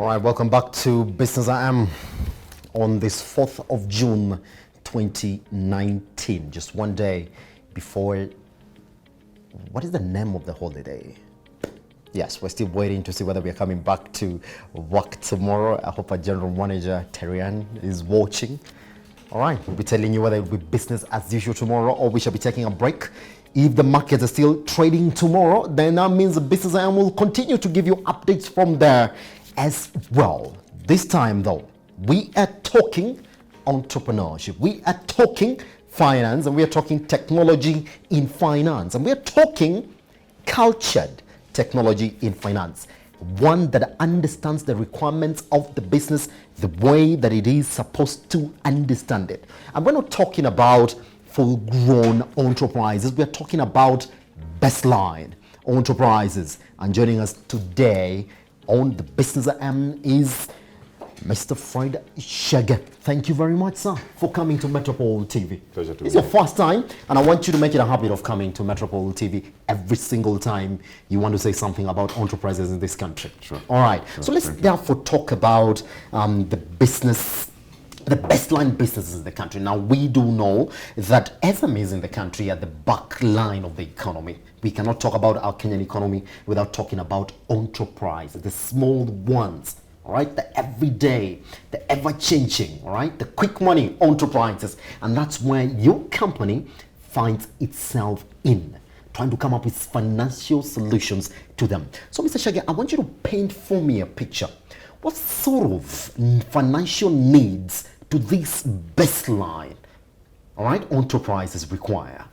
All right, welcome back to Business IM on this 4th of June 2019. Just one day before, what is the name of the holiday? Yes, we're still waiting to see whether we are coming back to work tomorrow. I hope our general manager, Terian, is watching. All right, we'll be telling you whether it will be business as usual tomorrow or we shall be taking a break. If the markets are still trading tomorrow, then that means the Business IM will continue to give you updates from there as well. This time though, we are talking entrepreneurship, we are talking finance, and we are talking technology in finance, and we are talking cultured technology in finance, one that understands the requirements of the business the way that it is supposed to understand it. And we're not talking about full-grown enterprises, we're talking about baseline enterprises. And joining us today on the Business IM is Mr. Fred Shege. Thank you very much, sir, for coming to Metropole TV. Pleasure to It's your first time, and I want you to make it a habit of coming to Metropole TV every single time you want to say something about enterprises in this country. Sure. All right. Sure. So let's therefore talk about the baseline businesses in the country. Now, we do know that SMEs in the country are the back line of the economy. We cannot talk about our Kenyan economy without talking about enterprises, the small ones, all right, the everyday, the ever-changing, all right, the quick money enterprises. And that's where your company finds itself in, trying to come up with financial solutions to them. So, Mr. Shege, I want you to paint for me a picture. What sort of financial needs do these baseline, all right, enterprises require?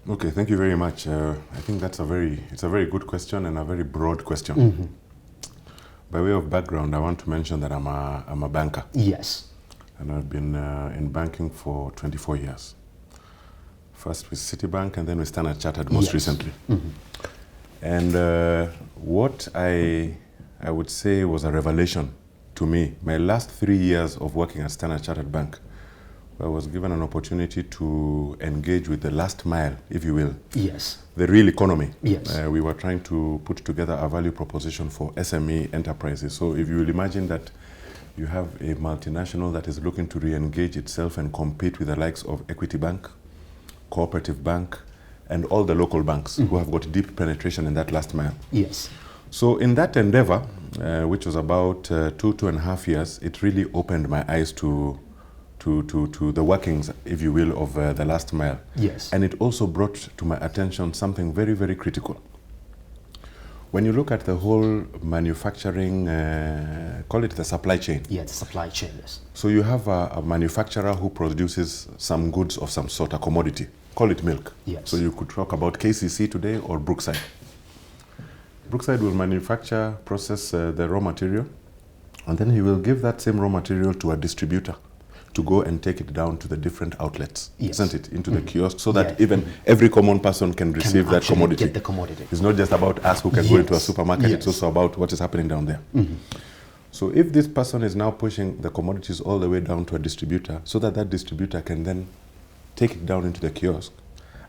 Okay, thank you very much. I think it's a very good question and a very broad question. By way of background, I want to mention that I'm a banker. Yes. And I've been in banking for 24 years. First with Citibank and then with Standard Chartered most recently. And what I would say was a revelation to me, my last 3 years of working at Standard Chartered Bank, I was given an opportunity to engage with the last mile, if you will. Yes. The real economy. Yes. We were trying to put together a value proposition for SME enterprises. So if you will imagine that you have a multinational that is looking to re-engage itself and compete with the likes of Equity Bank, Cooperative Bank, and all the local banks who have got deep penetration in that last mile. Yes. So in that endeavor, which was about 2.5 years, it really opened my eyes to the workings, if you will, of the last mile. Yes. And it also brought to my attention something very, very critical. When you look at the whole manufacturing, call it the supply chain. Yeah, the supply chain, yes. So you have a manufacturer who produces some goods of some sort, a commodity. Call it milk. Yes. So you could talk about KCC today or Brookside. Brookside will manufacture, process the raw material, and then he will give that same raw material to a distributor to go and take it down to the different outlets, yes. Isn't it, into the kiosk, so that even every common person can receive that commodity. Get the commodity. It's not just about us who can go into a supermarket, it's also about what is happening down there. So if this person is now pushing the commodities all the way down to a distributor, so that that distributor can then take it down into the kiosk,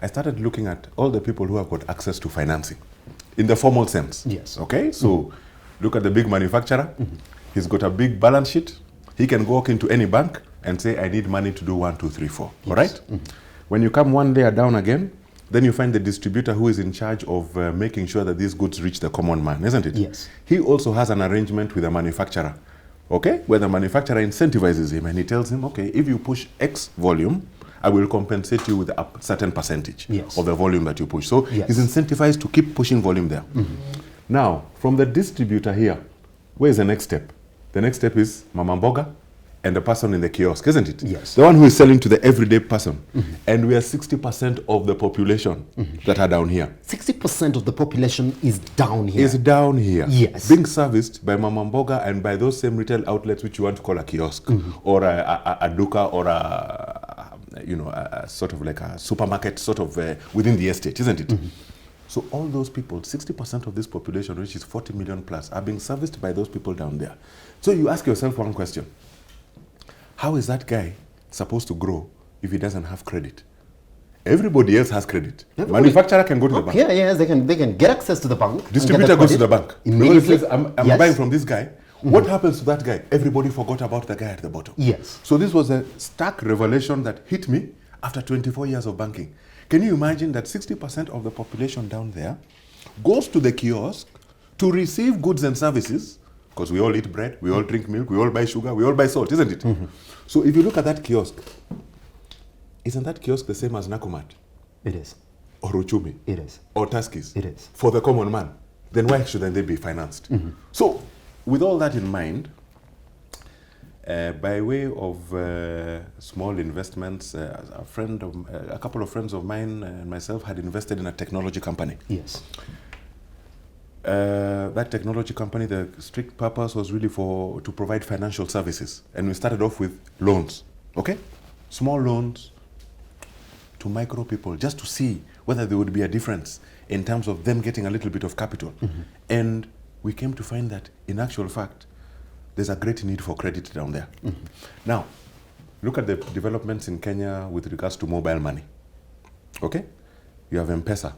I started looking at all the people who have got access to financing, in the formal sense. Yes. Okay, so look at the big manufacturer. He's got a big balance sheet. He can walk into any bank and say, I need money to do 1, 2, 3, 4. Yes. All right? When you come one layer down again, then you find the distributor who is in charge of making sure that these goods reach the common man, isn't it? Yes. He also has an arrangement with the manufacturer, okay, where the manufacturer incentivizes him and he tells him, okay, if you push X volume, I will compensate you with a certain percentage of the volume that you push. So he's incentivized to keep pushing volume there. Now, from the distributor here, where is the next step? The next step is Mama Mboga and the person in the kiosk, isn't it? Yes. The one who is selling to the everyday person. And we are 60% of the population that are down here. 60% of the population is down here. Is down here. Yes. Being serviced by Mama Mboga and by those same retail outlets which you want to call a kiosk or a duka or a sort of like a supermarket sort of within the estate, isn't it? So all those people, 60% of this population, which is 40 million plus, are being serviced by those people down there. So you ask yourself one question. How is that guy supposed to grow if he doesn't have credit? Everybody else has credit. Everybody- Manufacturer can go to the bank. Yeah, yes, they can get access to the bank. and get Distributor goes to the credit bank. immediately. Because he says, I'm Yes. buying from this guy. What happens to that guy? Everybody forgot about the guy at the bottom. Yes. So this was a stark revelation that hit me after 24 years of banking. Can you imagine that 60% of the population down there goes to the kiosk to receive goods and services? Because we all eat bread, we all drink milk, we all buy sugar, we all buy salt, isn't it? So if you look at that kiosk, isn't that kiosk the same as Nakumat It is. or Uchumi It is. or Tuskys? It is. For the common man. Then why shouldn't they be financed? So with all that in mind, by way of small investments, a couple of friends of mine and myself had invested in a technology company. Yes. That technology company, the strict purpose was really to provide financial services. And we started off with loans, okay? Small loans to micro people, just to see whether there would be a difference in terms of them getting a little bit of capital. And we came to find that, in actual fact, there's a great need for credit down there. Now, look at the developments in Kenya with regards to mobile money. Okay? You have M-Pesa,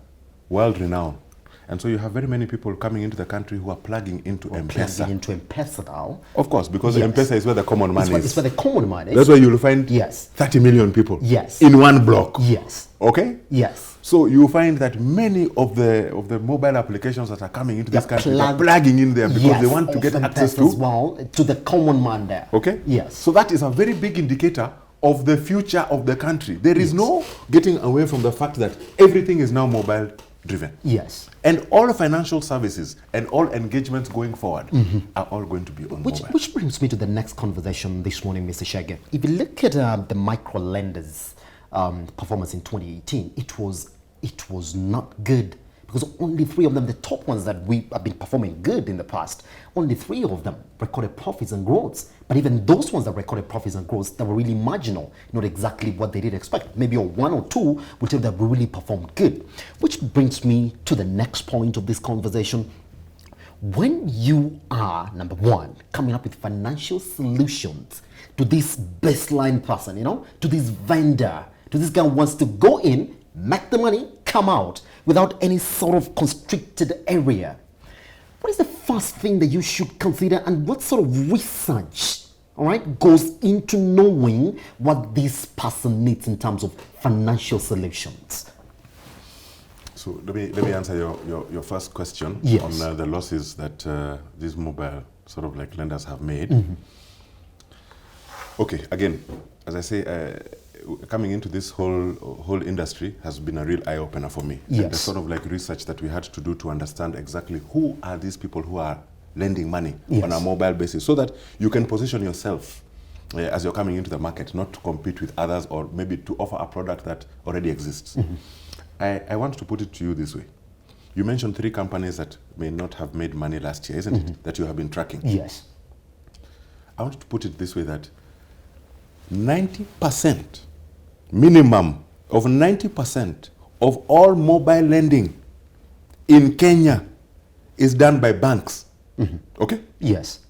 world renowned. And so you have very many people coming into the country who are plugging into M-Pesa. Plugging into M-Pesa now. Of course, because Yes. M-Pesa is where the common man It's is. where the common man is. That's why you'll find Yes. 30 million people Yes. in one block. Yes. Okay? Yes. So you find that many of the mobile applications that are coming into this They're country are plugging in there because they want to of get M-Pesa access as to. well, to the common man there. Okay? Yes. So that is a very big indicator of the future of the country. There is no getting away from the fact that everything is now mobile driven. Yes. And all financial services and all engagements going forward are all going to be on mobile. Which brings me to the next conversation this morning, Mr. Shege. If you look at the micro lenders' performance in 2018, it was not good because only 3 of them, the top ones that we have been performing good in the past, only 3 of them recorded profits and growths. But even those ones that recorded profits and growths, that were really marginal, not exactly what they did expect. Maybe 1 or 2 will tell you that we really performed good. Which brings me to the next point of this conversation. When you are, number 1, coming up with financial solutions to this baseline person, to this vendor, to this guy who wants to go in, make the money, come out without any sort of constricted area, what is the first thing that you should consider, and what sort of research, all right, goes into knowing what this person needs in terms of financial solutions? So let me answer your first question Yes. on the losses that these mobile sort of like lenders have made. Okay, again, as I say, coming into this whole industry has been a real eye-opener for me. Yes. And the sort of like research that we had to do to understand exactly who are these people who are lending money on a mobile basis, so that you can position yourself as you're coming into the market, not to compete with others or maybe to offer a product that already exists. I want to put it to you this way. You mentioned 3 companies that may not have made money last year, isn't it? That you have been tracking. Yes. I want to put it this way, that 90%, minimum of 90% of all mobile lending in Kenya is done by banks. Okay? Yes.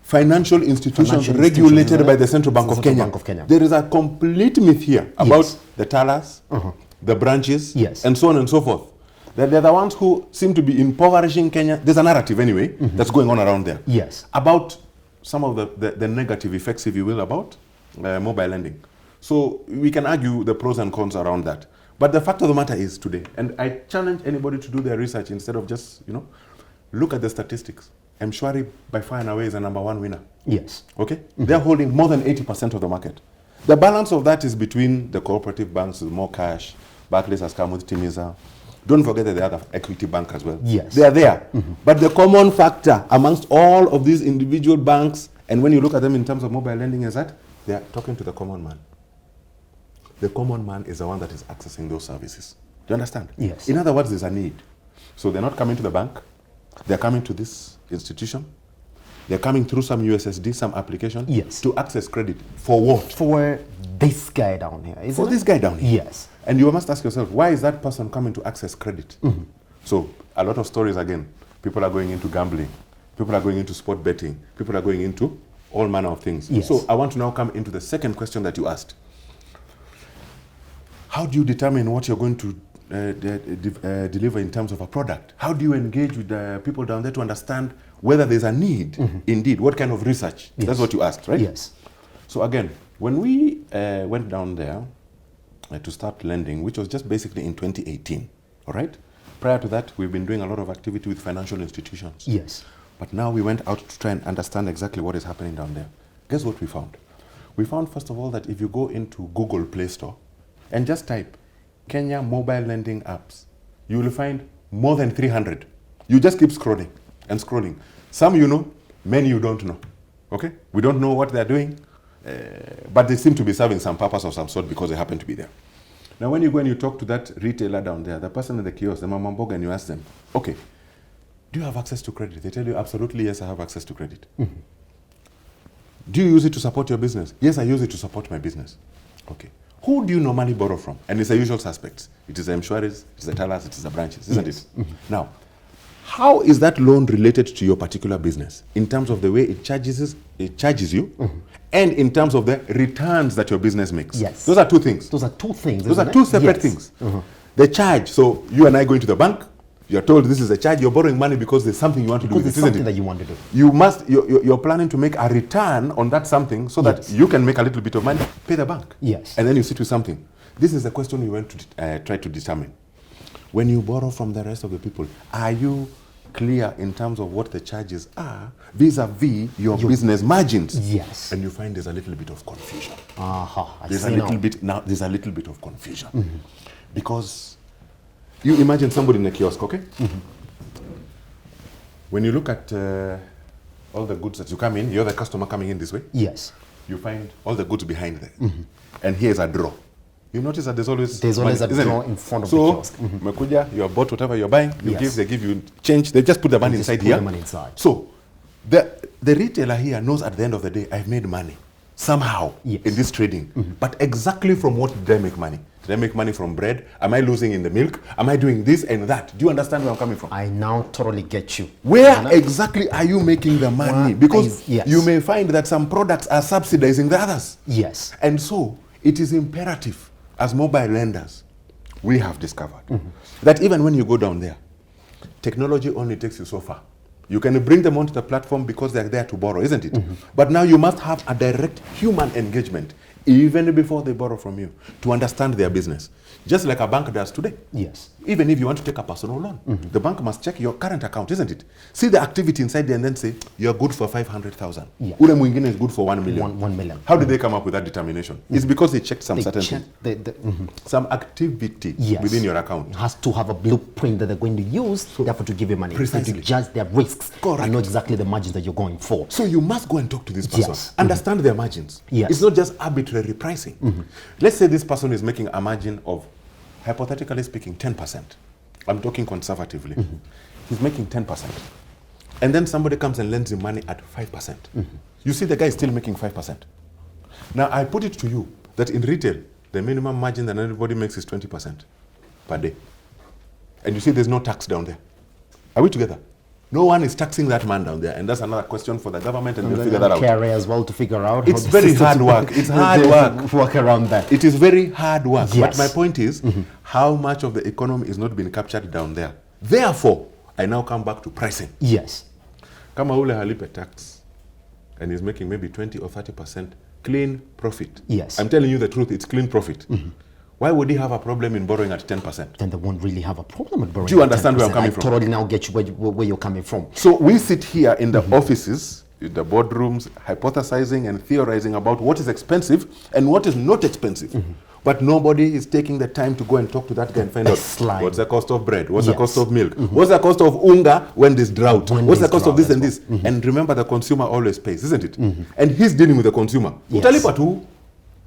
Financial institutions Financial regulated institutions, by the Central Bank of Kenya. Bank of Kenya. There is a complete myth here about Yes. the tellers, the branches, Yes. and so on and so forth. They're the ones who seem to be impoverishing Kenya. There's a narrative anyway that's going on around there. Yes. About some of the negative effects, if you will, about mobile lending. So we can argue the pros and cons around that. But the fact of the matter is today, and I challenge anybody to do their research instead of just, look at the statistics. M-Shwari by far and away is the #1 winner. Yes. Okay? They're holding more than 80% of the market. The balance of that is between the cooperative banks with more cash. Barclays has come with Timiza. Don't forget that they have the Equity Bank as well. Yes. They are there. But the common factor amongst all of these individual banks, and when you look at them in terms of mobile lending, is that they are talking to the common man. The common man is the one that is accessing those services. Do you understand? Yes. In other words, there's a need. So they're not coming to the bank. They're coming to this institution. They're coming through some USSD, some application, Yes. to access credit. For what? For this guy down here, isn't For it? this guy down here. Yes. And you must ask yourself, why is that person coming to access credit? So a lot of stories again. People are going into gambling. People are going into sport betting. People are going into all manner of things. Yes. So I want to now come into the second question that you asked. How do you determine what you're going to deliver in terms of a product? How do you engage with the people down there to understand whether there's a need indeed? What kind of research? Yes. That's what you asked, right? Yes. So again, when we went down there to start lending, which was just basically in 2018, all right? Prior to that, we've been doing a lot of activity with financial institutions. Yes. But now we went out to try and understand exactly what is happening down there. Guess what we found? We found, first of all, that if you go into Google Play Store and just type Kenya mobile lending apps, you will find more than 300. You just keep scrolling and scrolling. Some you know, many you don't know. Okay? We don't know what they're doing, but they seem to be serving some purpose of some sort because they happen to be there. Now, when you go and you talk to that retailer down there, the person in the kiosk, the mama mboga, and you ask them, okay, do you have access to credit? They tell you, absolutely, yes, I have access to credit. Do you use it to support your business? Yes, I use it to support my business. Okay. Who do you normally borrow from? And it's the usual suspects. It is the M-Shwaris, it is the tellers, it is the branches, isn't it? Now, how is that loan related to your particular business in terms of the way it charges you, and in terms of the returns that your business makes? Yes. Those are two things. Those are two things. Those are two separate things. The charge, so you and I going to the bank, you're told this is a charge, you're borrowing money because there's something you want to do with it, Because isn't something it? that you want to do. You must, you're planning to make a return on that something so that you can make a little bit of money, pay the bank. Yes. And then you sit with something. This is the question you want to try to determine. When you borrow from the rest of the people, are you clear in terms of what the charges are vis-a-vis your business margins? Yes. And you find there's a little bit of confusion. There's There's a little bit of confusion. Because you imagine somebody in a kiosk, okay? When you look at all the goods that you come in, you're the customer coming in this way. Yes. You find all the goods behind there. And here's a drawer. You notice that there's always a isn't drawer it? in front of the so, kiosk. Makuja, you have bought whatever you're buying, Yes. they give you change, they just put the money just inside put here. the money inside. So, the retailer here knows at the end of the day, I've made money somehow Yes. in this trading. But exactly from what did I make money? Did I make money from bread? Am I losing in the milk? Am I doing this and that? Do you understand where I'm coming from? I now totally get you. Where exactly are you making the money? Because yes. you may find that some products are subsidizing the others. Yes. And so it is imperative as mobile lenders, we have discovered that even when you go down there, technology only takes you so far. You can bring them onto the platform because they're there to borrow, isn't it? But now you must have a direct human engagement even before they borrow from you to understand their business. Just like a bank does today. Yes. Even if you want to take a personal loan, the bank must check your current account, isn't it? See the activity inside there and then say, you're good for 500,000. Yeah. Ule mwingine is good for 1 million. 1 million. How did they come up with that determination? It's because they checked some certain things. Some activity Yes. within your account. It has to have a blueprint that they're going to use, therefore to give you money. Precisely. To judge their risks Correct. and know exactly the margins that you're going for. So you must go and talk to this person. Yes. Understand their margins. Yes. It's not just arbitrary pricing. Let's say this person is making a margin of, hypothetically speaking, 10%. I'm talking conservatively. He's making 10%. And then somebody comes and lends him money at 5%. You see the guy is still making 5%. Now I put it to you that in retail, the minimum margin that everybody makes is 20% per day. And you see there's no tax down there. Are we together? No one is taxing that man down there, and that's another question for the government, and they'll figure that out. Carry as well to figure out. It's very hard work. It's hard work. Work around that. It is very hard work. Yes. But my point is, how much of the economy is not being captured down there? Therefore, I now come back to pricing. Yes. Kama ule halipe tax, and he's making maybe 20 or 30% clean profit. Yes. I'm telling you the truth, it's clean profit. Why would he have a problem in borrowing at 10%? Then they won't really have a problem with borrowing. Do you understand where I'm coming I from? totally now get you where you're coming from. So we sit here in the offices, in the boardrooms, hypothesizing and theorizing about what is expensive and what is not expensive. But nobody is taking the time to go and talk to that guy and find out Baseline. what's the cost of bread, what's the Yes. cost of milk, what's the cost of unga when there's drought, When what's the there's cost of drought this and as this. And remember, the consumer always pays, isn't it? And he's dealing with the consumer. Yes. Utalipa tu,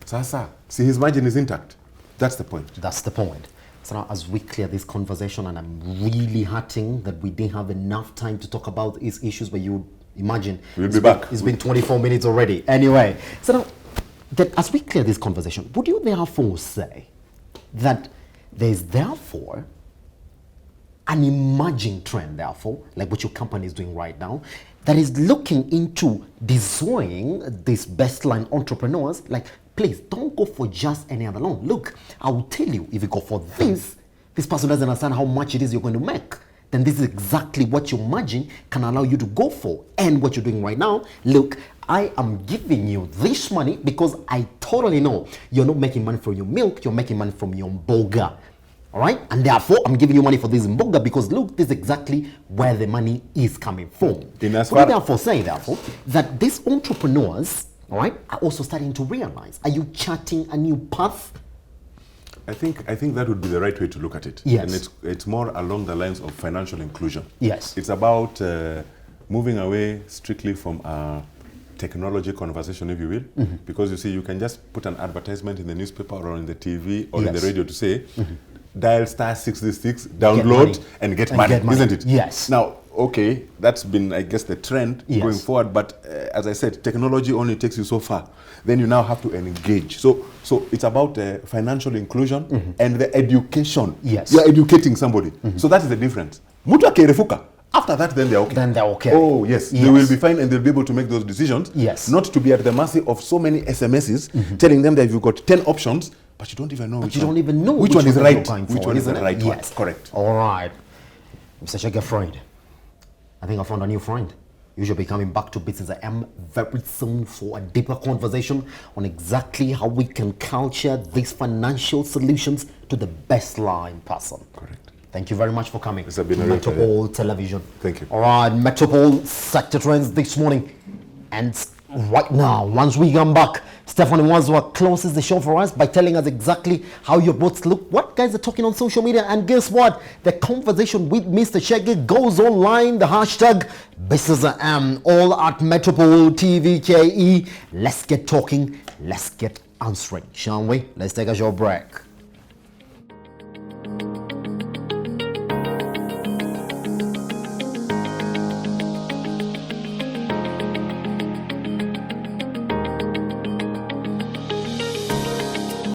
sasa, see his margin is intact. That's the point. That's the point. So now, as we clear this conversation, and I'm really hurting that we didn't have enough time to talk about these issues, but you imagine We'll be back. It's been 24 minutes already. Anyway, so now, that as we clear this conversation, would you therefore say that there's therefore an emerging trend, therefore, like what your company is doing right now, that is looking into deploying these best line entrepreneurs, like please don't go for just any other loan. Look, I will tell you, if you go for this person doesn't understand how much it is you're going to make. Then this is exactly what your margin can allow you to go for. And what you're doing right now, look, I am giving you this money because I totally know you're not making money from your milk, you're making money from your mboga. All right? And therefore, I'm giving you money for this mboga because look, this is exactly where the money is coming from. What I therefore say, that these entrepreneurs, all right, are also starting to realize, are you charting a new path? I think that would be the right way to look at it. Yes. And it's more along the lines of financial inclusion. Yes. It's about moving away strictly from a technology conversation, if you will, because you see, you can just put an advertisement in the newspaper or in the TV or in the radio to say, dial star 666, download and get money, isn't it? Yes. Now, okay, that's been, I guess, the trend going forward, but as I said, technology only takes you so far. Then you now have to engage. So it's about financial inclusion and the education. Yes. You're educating somebody. So that is the difference. Mutu akirefuka. After that, then they're okay. Then they're okay. Oh, yes. They will be fine and they'll be able to make those decisions. Yes. Not to be at the mercy of so many SMSs telling them that you've got 10 options, but you don't even know which one is right. Which one is the right one. Yes. Correct. All right. Mr. Shaggy friend, I think I found a new friend. You should be coming back to Business AM very soon for a deeper conversation on exactly how we can culture these financial solutions to the best line person. Correct. Thank you very much for coming to Metropole Television. Thank you. All right, Metropole Sector Trends this morning. And right now, once we come back, Stephanie Mwazwa closes the show for us by telling us exactly how your boats look, what guys are talking on social media, and guess what? The conversation with Mr. Shaggy goes online, the hashtag BusinessAM, all at Metropole TVKE. Let's get talking, let's get answering, shall we? Let's take a short break.